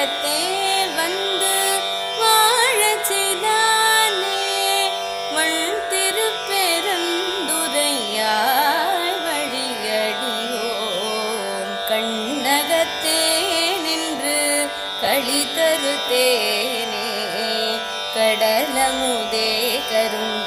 கண்ணகத்தே வந்து வாழச் செய்தானே வண் திருப்பெருந்துறையாய் வழியடியோம் கண்ணகத்தே நின்று களி தருத்தேனே கடலமுதே கரும்